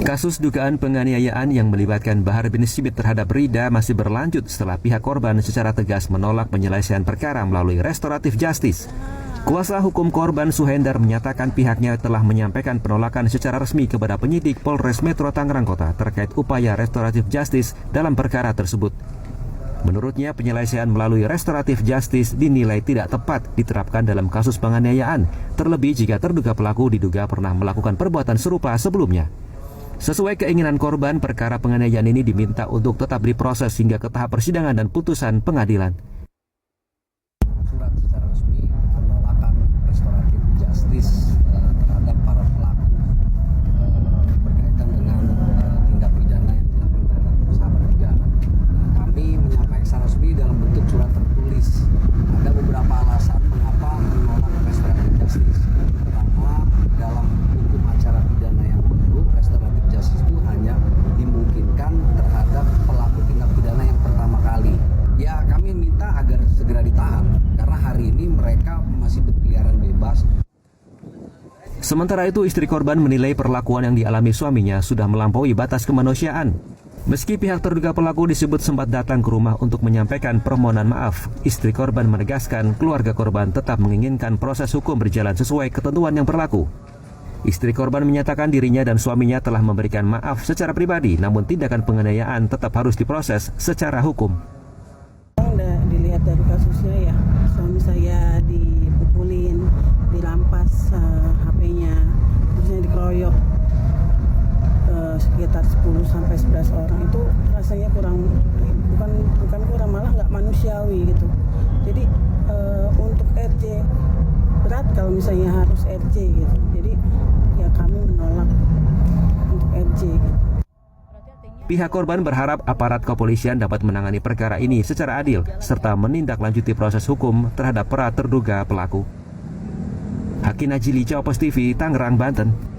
Kasus dugaan penganiayaan yang melibatkan Bahar bin Smith terhadap Rida masih berlanjut setelah pihak korban secara tegas menolak penyelesaian perkara melalui restoratif justice. Kuasa hukum korban Suhendar menyatakan pihaknya telah menyampaikan penolakan secara resmi kepada penyidik Polres Metro Tangerang Kota terkait upaya restoratif justice dalam perkara tersebut. Menurutnya, penyelesaian melalui restoratif justice dinilai tidak tepat diterapkan dalam kasus penganiayaan, terlebih jika terduga pelaku diduga pernah melakukan perbuatan serupa sebelumnya. Sesuai keinginan korban, perkara penganiayaan ini diminta untuk tetap diproses hingga ke tahap persidangan dan putusan pengadilan. Surat secara resmi penolakan restoratif justice terhadap para pelaku berkaitan dengan tindak pidana yang dilakukan terhadap sahabat negara. Kami menyampaikan secara resmi dalam bentuk surat tertulis. Ada beberapa alasan mengapa menolak restoratif justice. Pertama, dalam hukum acara pidana yang baru, restoratif justice itu hanya dimungkinkan terhadap pelaku tindak pidana yang pertama kali. Ya, kami minta agar segera ditahan karena hari ini mereka masih berkeliaran bebas. Sementara itu, istri korban menilai perlakuan yang dialami suaminya sudah melampaui batas kemanusiaan. Meski pihak terduga pelaku disebut sempat datang ke rumah untuk menyampaikan permohonan maaf, istri korban menegaskan keluarga korban tetap menginginkan proses hukum berjalan sesuai ketentuan yang berlaku. Istri korban menyatakan dirinya dan suaminya telah memberikan maaf secara pribadi, namun tindakan penganiayaan tetap harus diproses secara hukum. Dilihat dari kasusnya ya, suami saya dipukulin, dirampas HP-nya, terusnya dikeroyok sekitar 10-11 orang. Itu rasanya bukan kurang, malah nggak manusiawi gitu. Jadi untuk RJ berat kalau misalnya harus RJ gitu. Jadi ya kami menolak untuk RJ gitu. Pihak korban berharap aparat kepolisian dapat menangani perkara ini secara adil serta menindaklanjuti proses hukum terhadap para terduga pelaku. Hakin Najili, Kompas TV, Tangerang, Banten.